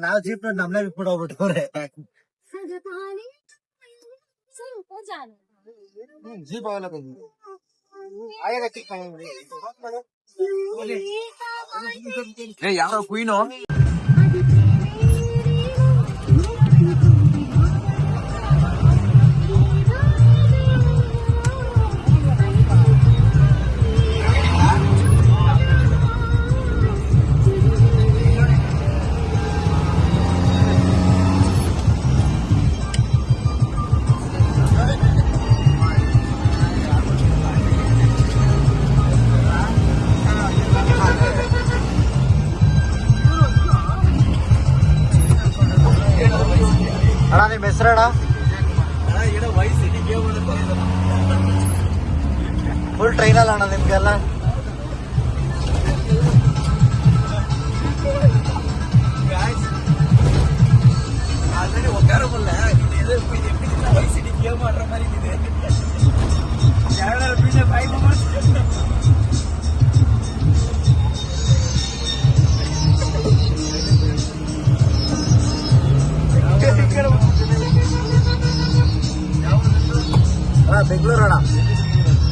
ನಾವು jeep ನಮ್ನೆ ಬಿಟ್ಬಿಡೋಗ್ಬಿಟ್ಟವ್ರೆ jeep ಆಗಲ್ಲ ಯಾರೋ ಕುಯ್ನೋ ಅಣ್ಣ ನಿಮ್ಮ ಹೆಸರಣ್ಣ ಫುಲ್ ಟ್ರೈನಲ್ಲ ಅಣ್ಣ ನಿಮ್ಗೆಲ್ಲ ಬೆಂಗಳೂರು ಅಣ್ಣ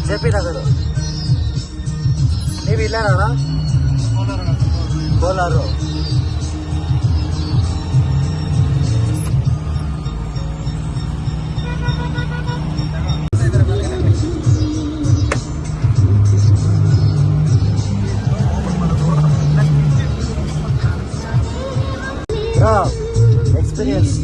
ಜೆಪಿ ನಗರು ನೀವು ಇಲ್ಲ ಅಣ್ಣ ಕೋಲಾರು ಎಕ್ಸ್ಪೀರಿಯನ್ಸ್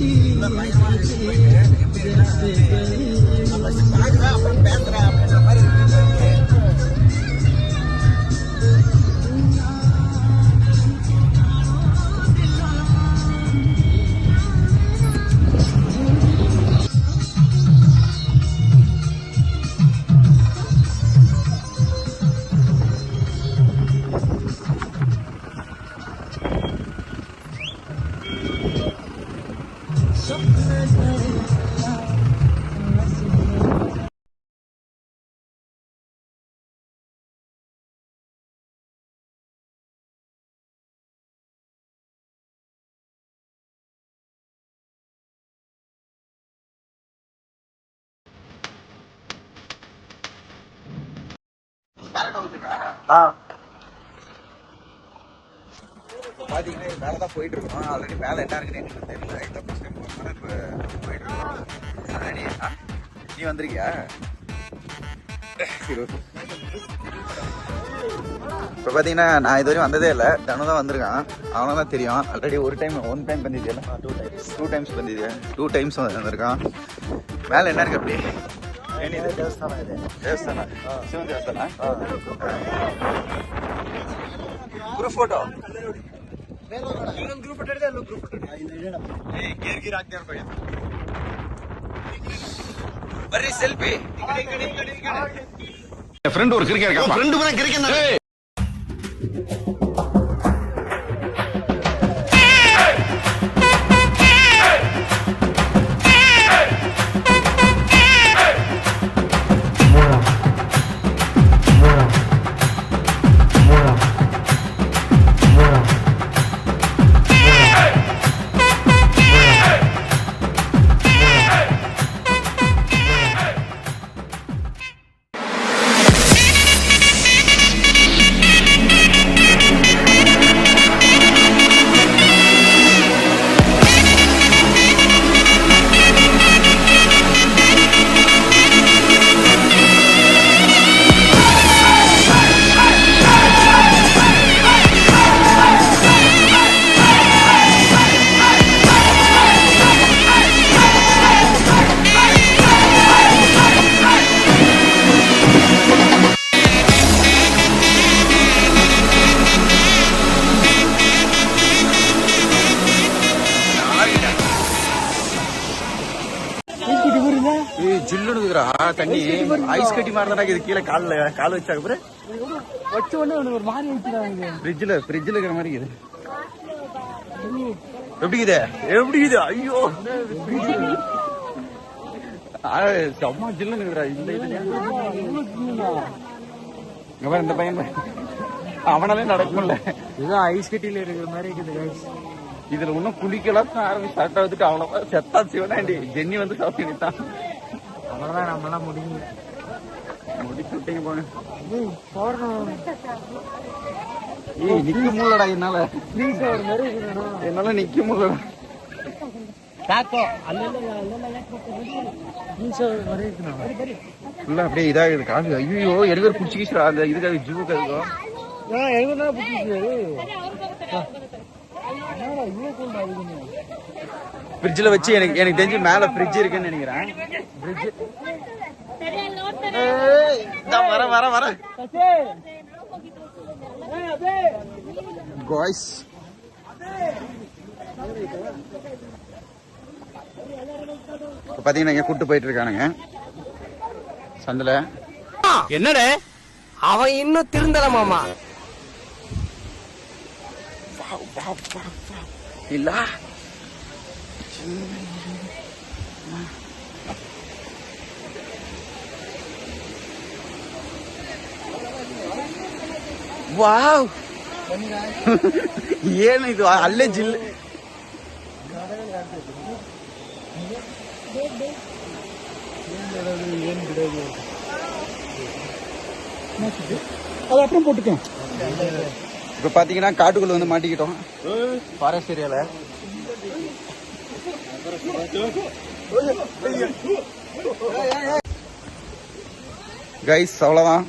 பாத்தீங்கன்னா இது மேலதான் போயிட்டு இருக்கோம். ஆல்ரெடி மேல என்ன இருக்குன்னு எனக்கு தெரியல. இந்த ஃபர்ஸ்ட் டைம் இப்ப போயிட்டு இருக்கோம். ஆல்ரெடி நீ வந்திருக்கியா? இப்ப பாத்தீங்கன்னா நான் இதுவரையும் வந்ததே இல்லை. தனு தான் வந்திருக்கான். அவனும் தான் தெரியும். ஆல்ரெடி ஒன் டைம் பண்ணிருக்கேன். டூ டைம்ஸ் வந்திருக்கான். மேல என்ன இருக்கு அப்படி ದೇವಸ್ಥಾನ ಇದೆ. ದೇವಸ್ಥಾನ ಶಿವನ ದೇವಸ್ಥಾನ. ಗ್ರೂಪ್ ಫೋಟೋ ಬರ್ರಿ ಸೆಲ್ಫಿ. ಫ್ರೆಂಡ್ ஒரு கிரிக்கெட் ஃப்ரெண்ட் கூட கிரிக்கெட் ஜில்லுனுக்குறா தண்ணி ஐஸ் கட்டி மாதிரி இது கீழே கால் வச்சாக்க அப்புறம் வச்ச உடனே ஒரு மாதிரி வச்சுட்டாங்க. ஃப்ரிட்ஜில் இருக்கிற மாதிரி இது எப்படி இது ஐயோ செம்ம ஜில்லுனுக்குறா. இந்த பையன் அவனாலே நடக்க முடியல. ஏதோ ஐஸ் கட்டியில இருக்கிற மாதிரி இருக்குது guys. இதுல இன்னும் குளிக்கலாம் ஆரம்பிச்சு சட்டை வந்துட்டு அவ்வளவா செத்தா சிவனாண்டி. ஜென்னி வந்து சாப்பிட்டான். அவ்வளவுதான் நம்மளாம் முடியும். முடிச்சு விட்டீங்க போங்க. ஏய் நிக்க முடியலடா என்னால. என்னால நிக்க முடியலடா. ஃபுல்லா அப்படியே இதாகுது காசு. ஐயோ எழுவர் குடிச்சிக்கிச்சு அந்த இதுக்காக ஜூவுக்கு அதுக்கும் ஃப்ரிட்ஜில் வச்சு எனக்கு தெரிஞ்சு மேல ஃப்ரிட்ஜ் இருக்குன்னு நினைக்கிறேன். வர வர வர காய்ஸ் பாத்தீங்கன்னா இங்க கூட்டு போயிட்டு இருக்கானுங்க சந்தில. என்னடே அவன் இன்னும் திருந்தல மாமா. இல்ல ವಾವ್ ಏನು ಇದು ಅಲ್ಲೇ ಜಿಲ್ಲೆ அது அப்புறம் போட்டுக்கோம். இப்ப பாத்தீங்கன்னா காட்டுக்குள்ள வந்து மாட்டிக்கிட்டோம் ஃபாரஸ்ட் ஏரியால. கைஸ் அவ்வளவுதான்,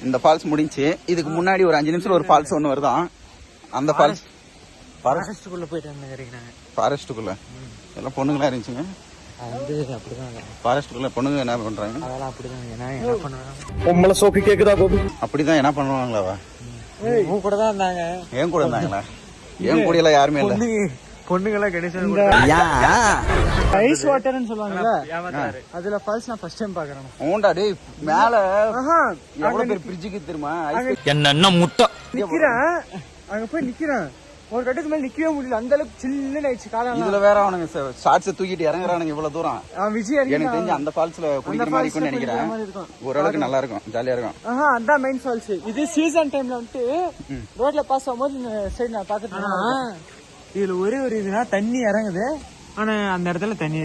இந்த ஃபால்ஸ் முடிஞ்சு. இதுக்கு முன்னாடி ஒரு 5 நிமிஷம் ஒரு ஃபால்ஸ் ஒண்ணு வருதான். அந்த ஃபால்ஸ் ஃபாரஸ்ட்டுக்குள்ள போயிட்டு வந்து ஃபாரஸ்ட்டுக்குள்ள எல்லாம் பொண்ணுங்களா இருந்துச்சுங்க. ஃபாரஸ்ட்டுக்குள்ள பொண்ணுங்க என்ன பண்றாங்க? அதெல்லாம் அப்படிதான். என்ன பண்ணுவாங்க? பொம்பளை சோக்கு கேக்குதா கோபி? அப்படிதான் என்ன பண்ணுவாங்களாவா? உன் கூட தான் இருந்தாங்க. ஏன் கூட இருந்தாங்களா? ஏன் கூட எல்லாம் யாருமே இல்ல. பொண்ணுங்களா கணேசன் ஐஸ் வாட்டர்னு சொல்லுவாங்கல்ல, அதுல ஃபால்ஸ் நான் ஃபர்ஸ்ட் டைம் பாக்குறேன். ஓண்டா டேய் மேல எவ்வளவு பேர் பிரிட்ஜுக்கு தெரியுமா? என்ன முட்டை நிக்கிறேன் அங்க போய் நிக்கிறேன். ஒரு கட்டத்துக்கு மேல நிக்கவே முடியல, அந்த அளவுக்கு சில்லுன்னு ஆயிடுச்சு காலம். இதுல வேற அவனுங்க ஷார்ட்ஸ் தூக்கிட்டு இறங்குறானுங்க இவ்வளவு தூரம். விஜய் எனக்கு தெரிஞ்சு அந்த ஃபால்ஸ்ல குளிக்கிற மாதிரி இருக்கும்னு நினைக்கிறேன். ஓரளவுக்கு நல்லா இருக்கும், ஜாலியா இருக்கும். அதான் மெயின் ஃபால்ஸ். இது சீசன் டைம்ல வந்துட்டு ரோட்ல பாஸ் ஆகும்போது இந்த சைடு நான் பாத்துட்டேன். இதுல ஒரே ஒரு இதுனா தண்ணி இறங்குது, ஆனா அந்த இடத்துல தண்ணி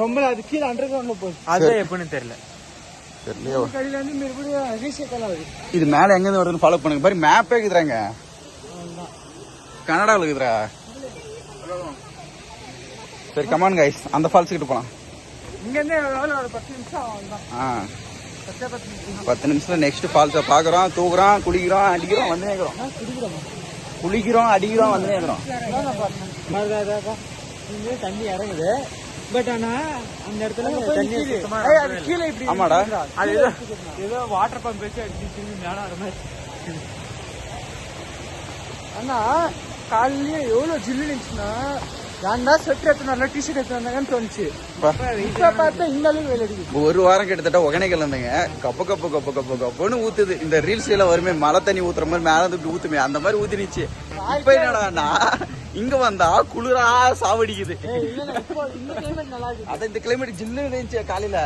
ரொம்ப அது கீழே அண்டர் கிரவுண்ட்ல போகுது. அது எப்படின்னு தெரியல. கடையில வந்து மறுபடியும் அபிஷேகம் ஆகுது. இது மேல எங்க இருந்து வருதுன்னு ஃபாலோ பண்ணுங்க. பாரு மேப்பே இருக்குறாங்க, கனடாவில் இருக்குதுரா. சரி கமான் கைஸ், அந்த ஃபால்ஸ் கிட்ட போலாம். இங்க இருந்து ஒரு 10 நிமிஷம் ஆகும். 10 நிமிஷத்துல நெக்ஸ்ட் ஃபால்ஸ பாக்குறோம், தூக்குறோம், குளிக்கிறோம், அடிக்கிறோம், வந்து நேக்கிறோம். குளிக்கிறோம், அடிக்கிறோம், வந்து நேக்கிறோம். தண்ணி இறங்குது, பட் ஆனா அந்த இடத்துல தண்ணி கீழே இப்படி. ஆமாடா, அது ஏதோ வாட்டர் பம்ப் வச்சு அடிச்சு மேல வர மாதிரி. ஆனா காலையிலேயே எவ்வளவு ஜில்லு இருந்துச்சுன்னா, ஏன்டா ஸ்வெட்டர் எடுத்து நல்லா டிஷர்ட் எடுத்து வந்தாங்கன்னு தோணுச்சு. இப்ப பார்த்தா இந்த அளவுக்கு வெயில் அடிக்குது. ஒரு வாரம் கிட்டத்தட்ட ஒகனைகள் இருந்தீங்க, கப்பு கப்பு கப்பு கப்பு கப்புன்னு ஊத்துது. இந்த ரீல்ஸ் எல்லாம் வருமே மழை தண்ணி ஊத்துற மாதிரி மேல இருந்து ஊத்துமே, அந்த மாதிரி ஊத்திடுச்சு. இப்ப என்னடா இங்க வந்தா குளிரா சாவடிக்குது. அத இந்த கிளைமேட் ஜில்லு இருந்துச்சு காலையில.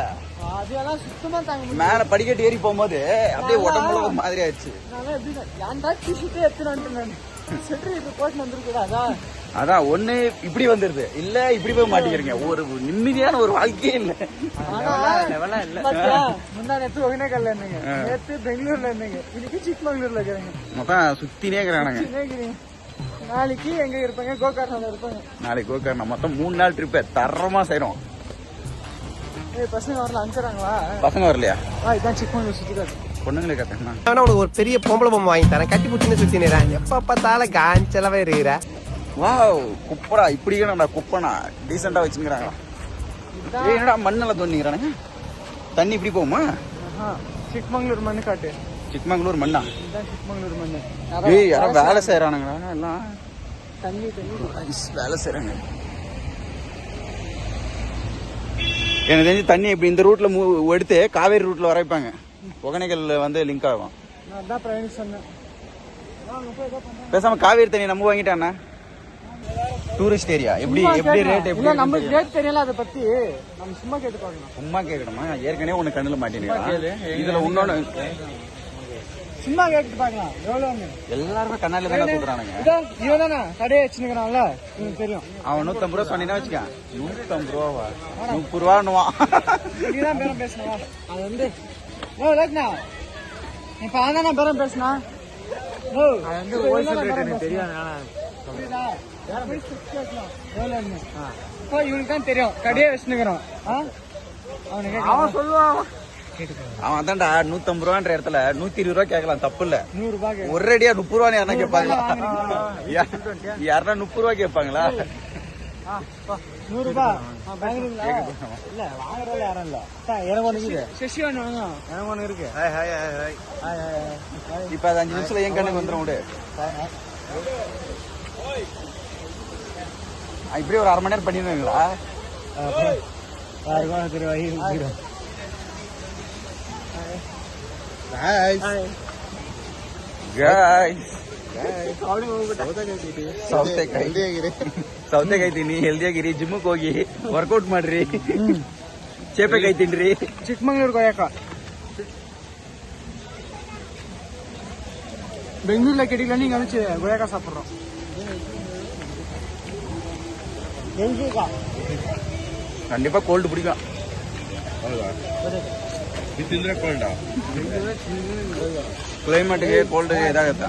அதெல்லாம் சுத்தமா தாங்க மேல படிக்கட்டு ஏறி போகும்போது அப்படியே உடம்புல ஒரு மாதிரி ஆயிடுச்சு. ஏன்டா டிஷர்ட்டே எடுத்துட்டு வந்துட்டேன், ஸ்வெட்டர் இப்ப போட்டு வந்துருக்கூடாதா? அதான் ஒண்ணு இப்படி வந்துருது, இல்ல இப்படி போய் மாட்டிக்கிறீங்க. ஒரு நிம்மதியான ஒரு வாழ்க்கையே இல்ல. முந்தா நேற்று ஒகேனக்கல்ல இருந்தீங்க, நேற்று பெங்களூர்ல இருந்தீங்க, இன்னைக்கு சிக்மங்களூர்ல இருக்கிறீங்க. மொத்தம் சுத்தினே இருக்கிறானுங்க. நாளைக்கு எங்க இருப்பாங்க? கோகர்ணால இருப்பாங்க. நாளைக்கு கோகர்ணா. மொத்தம் 3 நாள் ட்ரிப் தரமா செய்யறோம். பசங்க வரல, அனுப்பிச்சாங்களா? பசங்க வரலையா? இதான் சிக்மங்களூர் சுத்தி காட்டு. பொண்ணுங்களே கட்டணா. உனக்கு ஒரு பெரிய பொம்பளை பொம்மை வாங்கி தரேன், கட்டி புட்டின்னு சுத்தி நேரேன். எப்ப பார்த்தாலும் காஞ்சலவே இருக்கிற. வாவ் குப்பரா, இப்படியே நான் குப்பனா டீசெண்டா வச்சுக்கிறாங்க. என்னடா மண்ணெல்லாம் தோண்டிக்கிறானுங்க. தண்ணி இப்படி போகுமா? சிக்மங்களூர் மண்ணு காட்டு. சிக்மங்களூர் மண்ணா? சிக்மங்களூர் மண்ணு. ஏய் யாரோ வேலை செய்யறானுங்க எல்லாம். தண்ணி வேலை செய்யறாங்க. எனக்கு தெரிஞ்சு தண்ணி இப்படி இந்த ரூட்ல எடுத்து காவேரி ரூட்ல வர வைப்பாங்க. ஒகேனக்கல் வந்து லிங்க் ஆகும். அதான் பிரயாணி சொன்னேன். பேசாம காவேரி தண்ணி நம்ம வாங்கிட்டானா? டூரிஸ்ட் ஏரியா எப்படி எப்படி ரேட் எப்படி? நம்ம ரேட் தெரியல, அதை பத்தி நம்ம சும்மா கேட்டு பார்க்கலாம். சும்மா கேட்கணுமா? ஏற்கனவே உனக்கு கண்ணுல மாட்டேன். இதுல இன்னொன்னு சும்மா கேட்டு பார்க்கலாம் எவ்வளோன்னு. எல்லாருமே கண்ணால தானே கூப்பிடுறானுங்க. இதோ இவன் தானே கடையை வச்சுருக்கிறான்ல, எனக்கு தெரியும். அவன் 150 ரூபா சொன்னா வச்சுக்க. 150 ரூபாவா? 30 ரூபான்னுவான். நீதான் பேரம் பேசணுவா? அது வந்து ஓ லேட்னா இப்ப அதானே பேரம் பேசினா. ஓ அது வந்து ஹோல்சேல் ரேட் எனக்கு தெரியும். புரியுதா? எவ்வளோன்னு இப்போ இவனுக்கு தான் தெரியும். கடையே வச்சுருக்கிறான். அவனுக்கு அவன் சொல்லுவான். அவன் அதான்டா 150 ரூபான்ற இடத்துல 120 ரூபா கேட்கலாம், தப்பு இல்ல. 100 ரூபாய் ஒரு அடியா 30 ரூபான்னு யாரா கேட்பாங்களா? யாருன்னா 30 ரூபா கேட்பாங்களா? 100 ரூபாய் இல்ல வாங்குறதுல யாரும் இல்ல. எனக்கு ஒண்ணு இருக்குது. சசி ஒண்ணு வாங்க. எனக்கு ஒண்ணு இருக்கு. இப்ப அது 5 நிமிஷத்துல என் கண்ணுக்கு வந்துடும் விடு. இப்படி ஒரு 1/2 மணி நேரம் பண்ணிடுவீங்களா? தெரியும். ಸೌತೆಕಾಯಿ ಹೆಲ್ದಿಯಾಗಿರಿ, ಜಿಮ್ಗೆ ಹೋಗಿ ವರ್ಕೌಟ್ ಮಾಡ್ರಿ, ಚೇಪೆಕಾಯಿ ತಿನ್ರಿ. ಚಿಕ್ಕಮಂಗ್ಳೂರ್ ಕೊಯ್ಯಕ பெங்களூர்ல கேட்டீங்களா? நீங்க அனுப்பிச்சு கொய்யாக்கா சாப்பிட்றோம். கண்டிப்பா கோல்டு பிடிக்கும். ಕ್ಲೈಮೇಟ್ಗೆ ಕೋಲ್ಡ್ ಇದಾಗತ್ತ.